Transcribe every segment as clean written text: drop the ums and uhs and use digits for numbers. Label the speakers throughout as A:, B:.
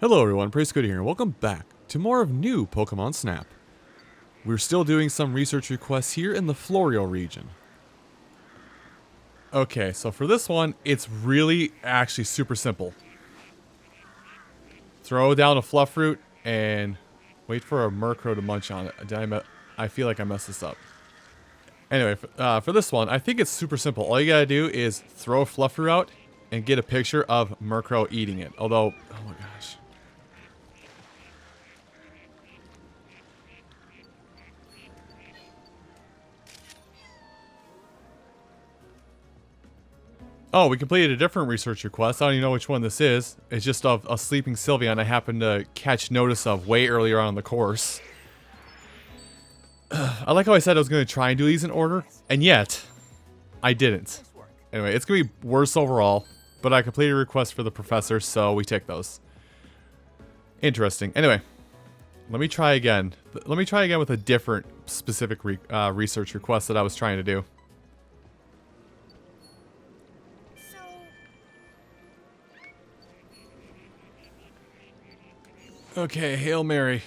A: Hello everyone, Praise Good here, and welcome back to more of new Pokemon Snap. We're still doing some research requests here in the Florio region. Okay, so for this one, it's really actually super simple. Throw down a fluff fruit and wait for a Murkrow to munch on it. I feel like I messed this up. Anyway, for this one, I think it's super simple. All you gotta do is throw a fluff fruit out and get a picture of Murkrow eating it. Although, oh my gosh. Oh, we completed a different research request. I don't even know which one this is. It's just of a sleeping Sylveon I happened to catch notice of way earlier on in the course. I like how I said I was going to try and do these in order, and yet, I didn't. Anyway, it's going to be worse overall, but I completed a request for the professor, so we take those. Interesting. Anyway, let me try again. Let me try again with a different specific research request that I was trying to do. Okay, Hail Mary.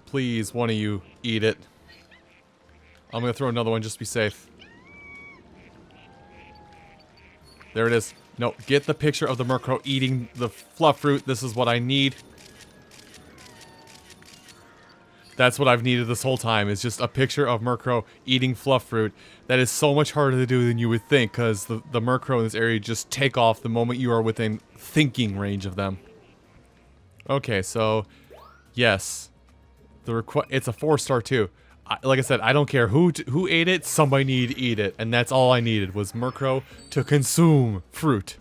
A: Please, one of you, eat it. I'm gonna throw another one just to be safe. There it is. No, get the picture of the Murkrow eating the fluff fruit. This is what I need. That's what I've needed this whole time, is just a picture of Murkrow eating fluff fruit. That is so much harder to do than you would think, because the Murkrow in this area just take off the moment you are within thinking range of them. Okay, so, yes. It's a 4-star too. Like I said, I don't care who ate it, somebody needed to eat it. And that's all I needed, was Murkrow to consume fruit.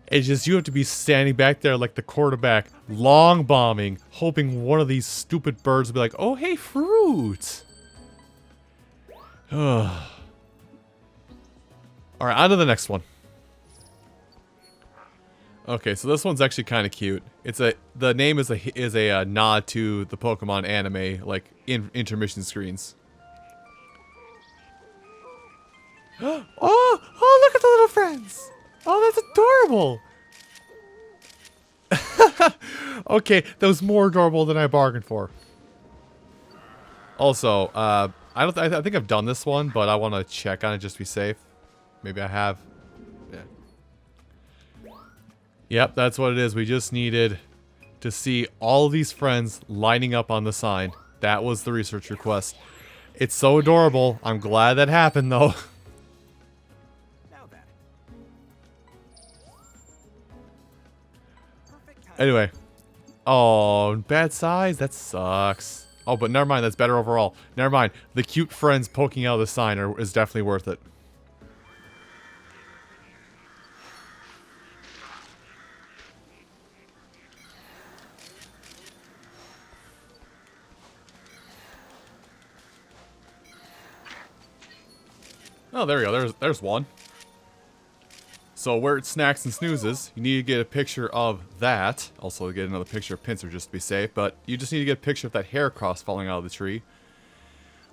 A: It's just you have to be standing back there like the quarterback, long bombing, hoping one of these stupid birds will be like, oh, hey, fruit. Alright, on to the next one. Okay, so this one's actually kind of cute. The name is a nod to the Pokemon anime, like intermission screens. Oh, look at the little friends. Oh, that's adorable. Okay, that was more adorable than I bargained for. Also, I think I've done this one, but I want to check on it just to be safe. Maybe I have. Yeah. Yep, that's what it is. We just needed to see all these friends lining up on the sign. That was the research request. It's so adorable. I'm glad that happened, though. Anyway. Oh, bad size? That sucks. Oh, but never mind. That's better overall. Never mind. The cute friends poking out of the sign is definitely worth it. Oh, there we go. There's one. So where it snacks and snoozes, you need to get a picture of that. Also get another picture of Pinsir just to be safe, but you just need to get a picture of that Heracross falling out of the tree.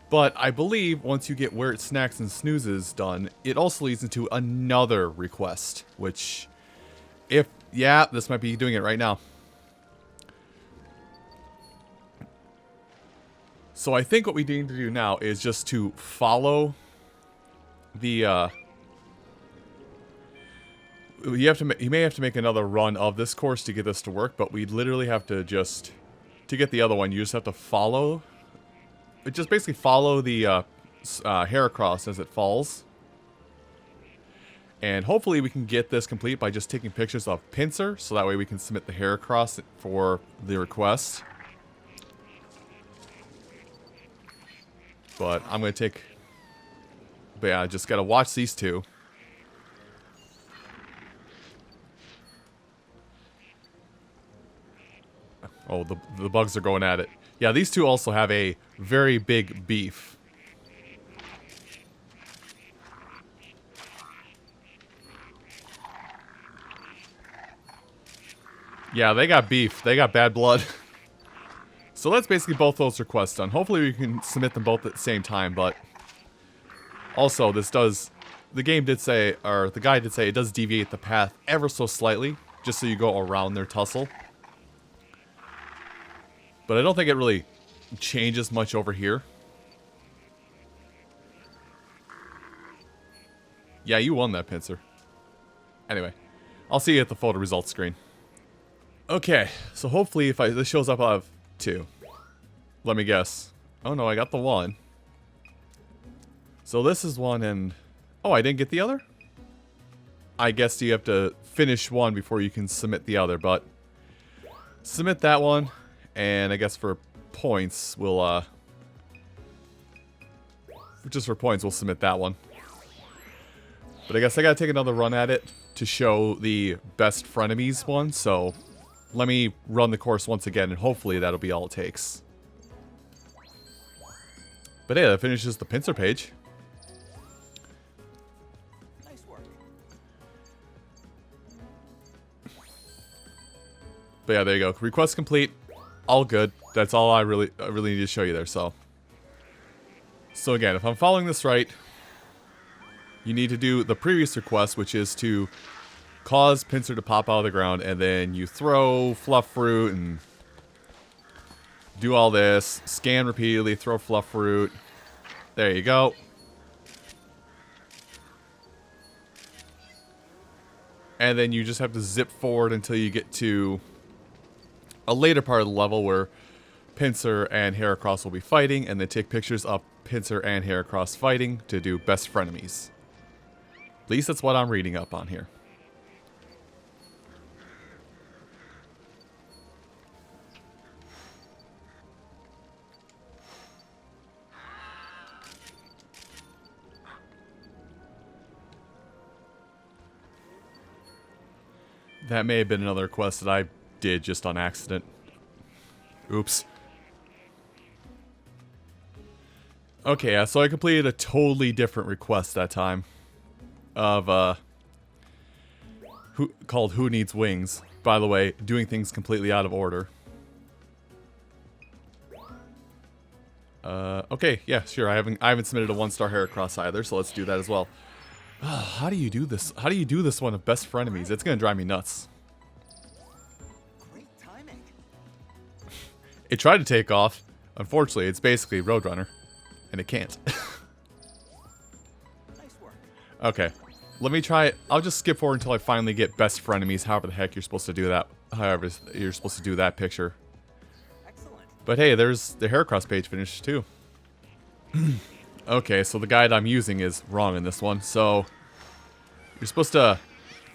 A: But I believe once you get where it snacks and snoozes done, it also leads into another request, which yeah, this might be doing it right now. So I think what we need to do now is just to follow the you may have to make another run of this course to get this to work, but we literally have to to get the other one, you just have to follow, just basically follow the Heracross as it falls. And hopefully we can get this complete by just taking pictures of Pinsir, so that way we can submit the Heracross for the request. But I'm going to but yeah, I just got to watch these two. Oh, the bugs are going at it. Yeah, these two also have a very big beef. Yeah, they got beef. They got bad blood. So that's basically both those requests done. Hopefully we can submit them both at the same time, but also this does the game did say, or the guy did say, it does deviate the path ever so slightly, just so you go around their tussle. But I don't think it really changes much over here. Yeah, you won that pincer. Anyway, I'll see you at the photo results screen. Okay, so hopefully if this shows up, I'll have 2. Let me guess. Oh no, I got the 1. So this is 1 and... Oh, I didn't get the other? I guess you have to finish 1 before you can submit the other, but... Submit that one, and I guess for points, we'll, just for points, we'll submit that one. But I guess I gotta take another run at it to show the best frenemies one, so let me run the course once again, and hopefully that'll be all it takes. But hey, that finishes the pincer page.
B: Nice work.
A: But yeah, there you go. Request complete. All good. That's all I really need to show you there, so. So again, if I'm following this right, you need to do the previous request, which is to cause pincer to pop out of the ground, and then you throw fluff fruit and do all this. Scan repeatedly, throw fluff fruit. There you go. And then you just have to zip forward until you get to a later part of the level where Pincer and Heracross will be fighting, and then take pictures of Pincer and Heracross fighting to do best frenemies. At least that's what I'm reading up on here. That may have been another quest that I did just on accident. Oops. Okay, yeah, so I completed a totally different request that time. Of, called Who Needs Wings. By the way, doing things completely out of order. Okay, yeah, sure, I haven't submitted a 1-star Heracross either, so let's do that as well. How do you do this? How do you do this one of best frenemies? It's gonna drive me nuts.
B: Great timing.
A: It tried to take off. Unfortunately, it's basically Roadrunner. And it can't.
B: Nice work.
A: Okay. Let me try it. I'll just skip forward until I finally get best frenemies, however the heck you're supposed to do that. However you're supposed to do that picture.
B: Excellent.
A: But hey, there's the Heracross page finished too. Okay, so the guide I'm using is wrong in this one. So, you're supposed to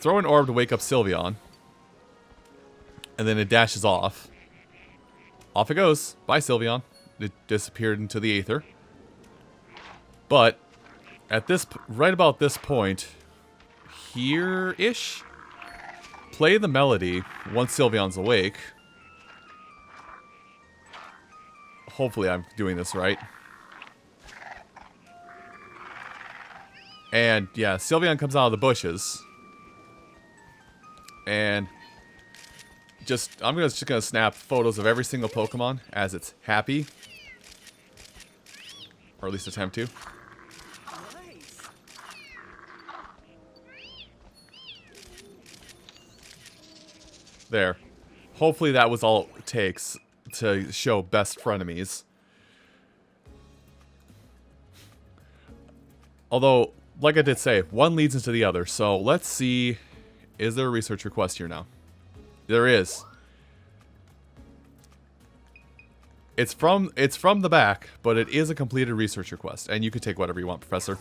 A: throw an orb to wake up Sylveon. And then it dashes off. Off it goes. Bye, Sylveon. It disappeared into the aether. But, at this, right about this point, here-ish, play the melody once Sylveon's awake. Hopefully I'm doing this right. And, yeah, Sylveon comes out of the bushes. And, I'm just gonna snap photos of every single Pokemon as it's happy. Or at least attempt to.
B: Nice.
A: There. Hopefully that was all it takes to show best frenemies. Although, like I did say, one leads into the other. So let's see. Is there a research request here now? There is. It's from the back, but it is a completed research request, and you can take whatever you want, Professor.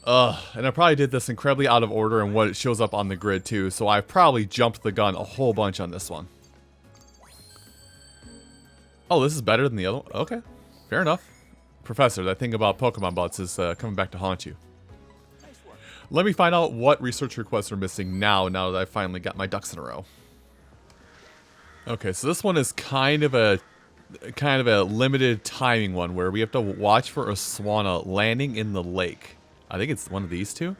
A: And I probably did this incredibly out of order in what it shows up on the grid too, so I probably jumped the gun a whole bunch on this one. Oh, this is better than the other one? Okay, fair enough. Professor, that thing about Pokemon bots is coming back to haunt you.
B: Nice work.
A: Let me find out what research requests are missing now that I finally got my ducks in a row. Okay, so this one is kind of a limited timing one where we have to watch for a Swanna landing in the lake. I think it's one of these two.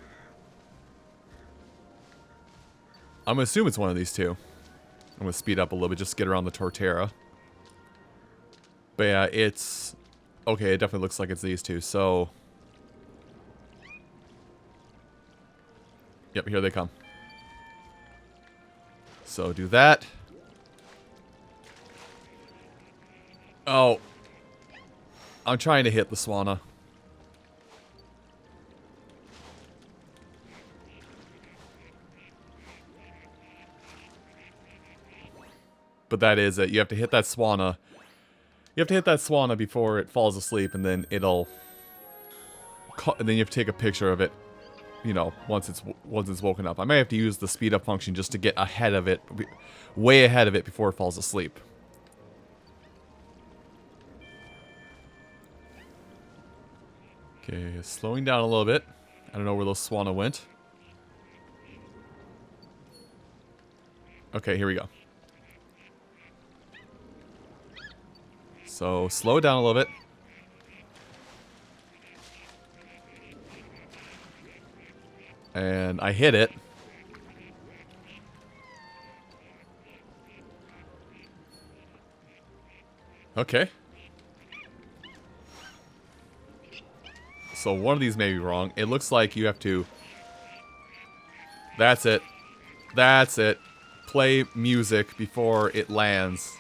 A: I'm gonna assume it's one of these two. I'm gonna speed up a little bit just to get around the Torterra. But yeah, it's okay. It definitely looks like it's these two. So Yep, here they come. So do that. Oh. I'm trying to hit the Swanna. But that is it. You have to hit that Swanna. You have to hit that Swanna before it falls asleep, and then it'll... And then you have to take a picture of it, you know, once it's woken up. I may have to use the speed up function just to get ahead of it, way ahead of it before it falls asleep. Okay, slowing down a little bit. I don't know where those Swanna went. Okay, here we go. So, slow down a little bit. And I hit it. Okay. So one of these may be wrong. It looks like you have to... That's it. That's it. Play music before it lands.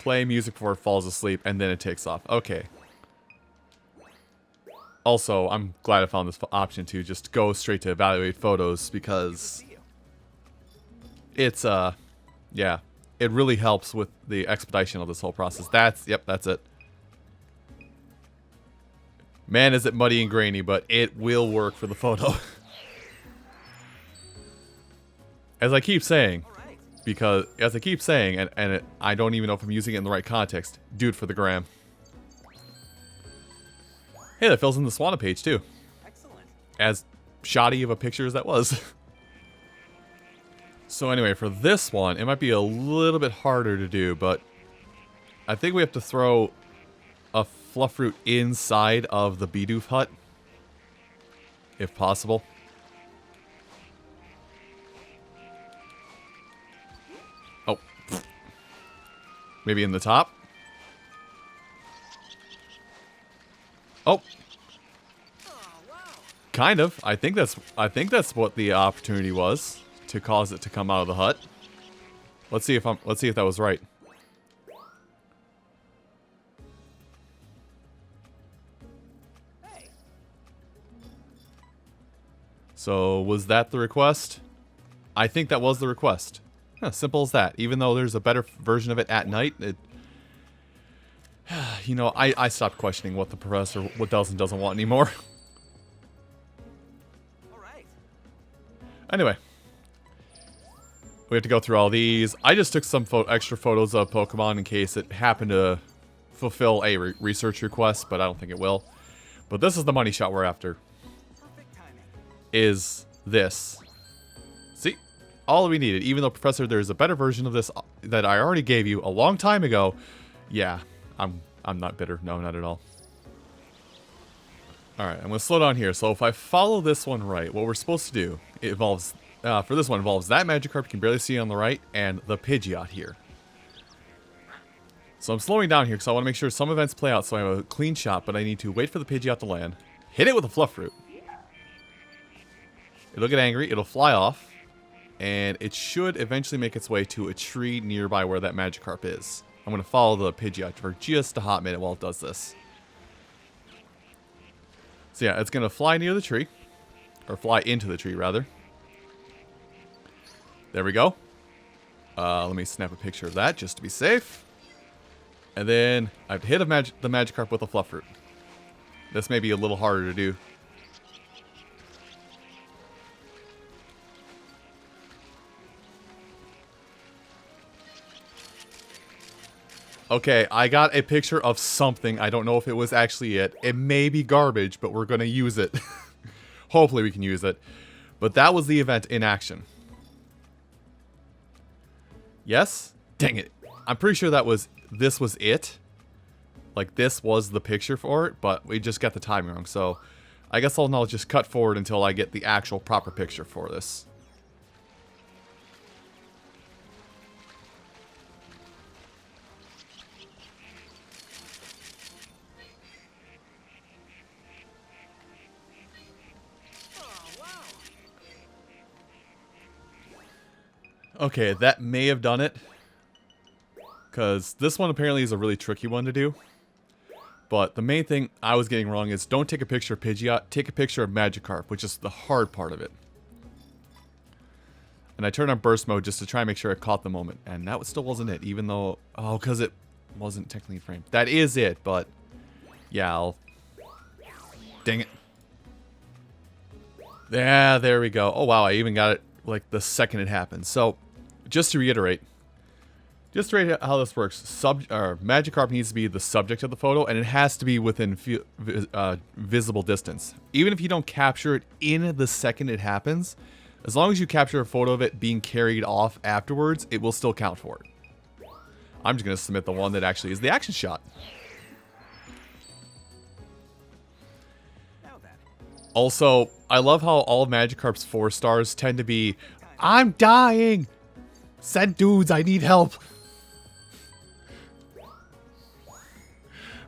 A: Play music before it falls asleep, and then it takes off. Okay. Also, I'm glad I found this option to just go straight to evaluate photos, because it's, yeah, it really helps with the expedition of this whole process. Yep, that's it. Man, is it muddy and grainy, but it will work for the photo. As I keep saying, because, as I keep saying, and I don't even know if I'm using it in the right context, do it for the gram. Hey, that fills in the Swanna page, too.
B: Excellent.
A: As shoddy of a picture as that was. So anyway, for this one, it might be a little bit harder to do, but I think we have to throw a Fluffroot inside of the Bidoof hut, if possible. Oh. Maybe in the top? Oh. Kind of. I think that's what the opportunity was, to cause it to come out of the hut. Let's see if that was right.
B: Hey.
A: So, was that the request? I think that was the request. Huh, simple as that. Even though there's a better version of it at night, it... You know, I stopped questioning what the professor does and doesn't want anymore.
B: Alright.
A: Anyway. We have to go through all these. I just took some extra photos of Pokemon in case it happened to fulfill a research request, but I don't think it will. But this is the money shot we're after.
B: Perfect timing.
A: Is this. See? All we needed. Even though, Professor, there's a better version of this that I already gave you a long time ago. Yeah, I'm not bitter. No, not at all. Alright, I'm going to slow down here. So if I follow this one right, what we're supposed to do, it involves... for this one, involves that Magikarp you can barely see on the right, and the Pidgeot here. So I'm slowing down here because I want to make sure some events play out so I have a clean shot, but I need to wait for the Pidgeot to land, hit it with a Fluffroot. It'll get angry, it'll fly off, and it should eventually make its way to a tree nearby where that Magikarp is. I'm going to follow the Pidgeot for just a hot minute while it does this. So yeah, it's going to fly near the tree, or fly into the tree rather. There we go. Let me snap a picture of that just to be safe. And then I've hit the Magikarp with a Fluffroot. This may be a little harder to do. Okay, I got a picture of something. I don't know if it was actually it. It may be garbage, but we're going to use it. Hopefully we can use it. But that was the event in action. Yes? Dang it. I'm pretty sure this was it. Like, this was the picture for it, but we just got the timing wrong. So, I guess I'll just cut forward until I get the actual proper picture for this. Okay, that may have done it. Because this one apparently is a really tricky one to do. But the main thing I was getting wrong is don't take a picture of Pidgeot, take a picture of Magikarp, which is the hard part of it. And I turned on burst mode just to try and make sure I caught the moment. And that still wasn't it, even though... Oh, because it wasn't technically framed. That is it, but... Yeah, I'll... Dang it. Yeah, there we go. Oh, wow, I even got it, like, the second it happened. So, just to reiterate how this works, Magikarp needs to be the subject of the photo, and it has to be within visible distance. Even if you don't capture it in the second it happens, as long as you capture a photo of it being carried off afterwards, it will still count for it. I'm just going to submit the one that actually is the action shot. Also, I love how all of Magikarp's 4 stars tend to be, I'm dying! Send dudes, I need help!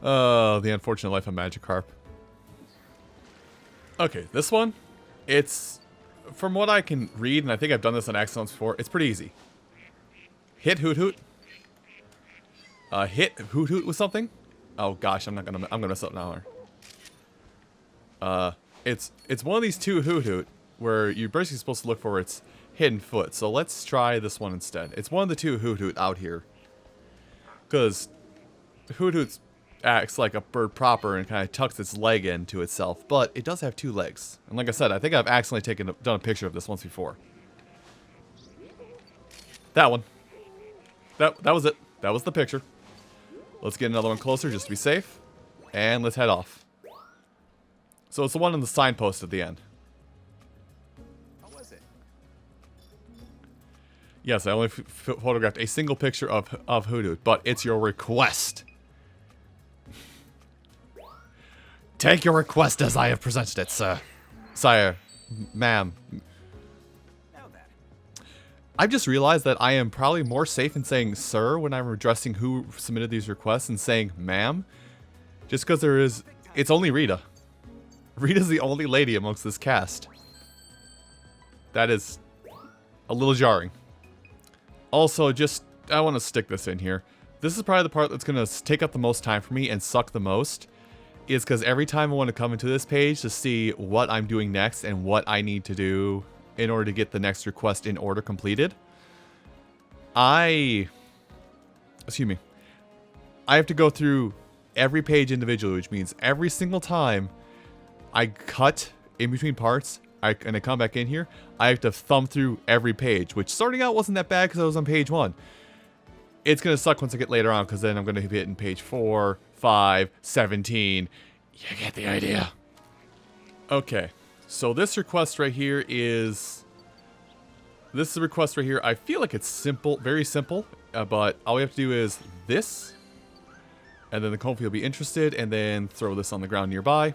A: The unfortunate life of Magikarp. Okay, this one, it's, from what I can read, and I think I've done this on Axons before, it's pretty easy. Hit Hoot Hoot. Hit Hoot Hoot with something. Oh gosh, I'm gonna mess up now. It's one of these two Hoot Hoot where you're basically supposed to look for its hidden foot. So let's try this one instead. It's one of the two Hoot Hoot out here. Because Hoot Hoot acts like a bird proper and kind of tucks its leg into itself, but it does have 2 legs. And like I said, I think I've accidentally done a picture of this once before. That one. That was it. That was the picture. Let's get another one closer just to be safe. And let's head off. So it's the one on the signpost at the end.
B: What was it?
A: Yes, I only photographed a single picture of Hoot Hoot, but it's your request. Take your request as I have presented it, sir. Sire. Ma'am.
B: Now then.
A: I've just realized that I am probably more safe in saying sir when I'm addressing who submitted these requests and saying ma'am. Just because it's only Rita. Rita's the only lady amongst this cast. That is a little jarring. Also, I want to stick this in here. This is probably the part that's going to take up the most time for me and suck the most. Is because every time I want to come into this page to see what I'm doing next and what I need to do in order to get the next request in order completed, I have to go through every page individually, which means every single time I cut in between parts and I come back in here, I have to thumb through every page, which starting out wasn't that bad because I was on page 1. It's going to suck once I get later on because then I'm going to be hitting page 4, 5, 17. You get the idea. Okay, so this request right here is... This is a request right here. I feel like it's simple, very simple, but all we have to do is this, and then the Comfy will be interested, and then throw this on the ground nearby.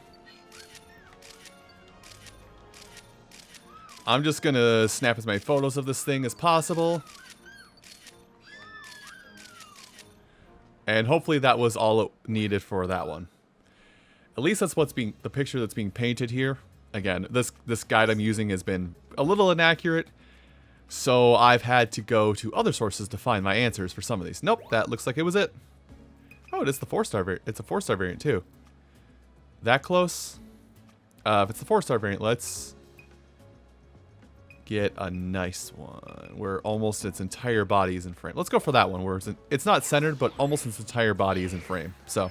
A: I'm just going to snap as many photos of this thing as possible. And hopefully that was all it needed for that one. At least that's the picture that's being painted here. Again, this guide I'm using has been a little inaccurate, so I've had to go to other sources to find my answers for some of these. Nope, that looks like it was it. Oh, it is the 4-star variant. It's a 4-star variant too. That close? If it's the 4-star variant, let's get a nice one where almost its entire body is in frame. Let's go for that one where it's not centered, but almost its entire body is in frame. So,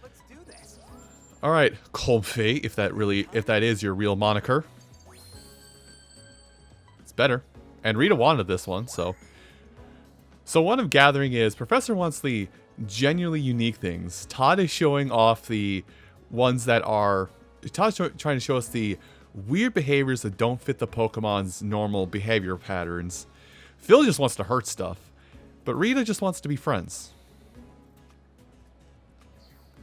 B: Let's do this.
A: all right, Comfy, if that is your real moniker, it's better. And Rita wanted this one, so what I'm gathering is Professor wants the genuinely unique things. Todd is showing off the ones that are. Todd's trying to show us the weird behaviors that don't fit the Pokemon's normal behavior patterns. Phil just wants to hurt stuff, but Rita just wants to be friends.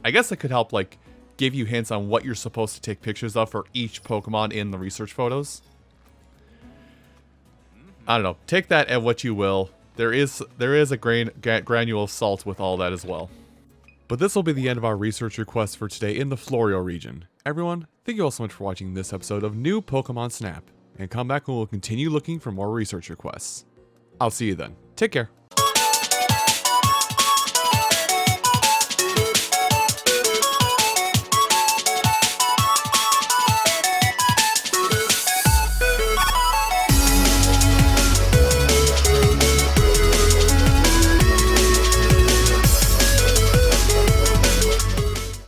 A: I guess it could help, like, give you hints on what you're supposed to take pictures of for each Pokemon in the research photos. I don't know. Take that at what you will. There is a granule of salt with all that as well. But this will be the end of our research requests for today in the Florio region. Everyone, thank you all so much for watching this episode of New Pokemon Snap. and come back and we'll continue looking for more researcher quests. I'll see you then. Take care.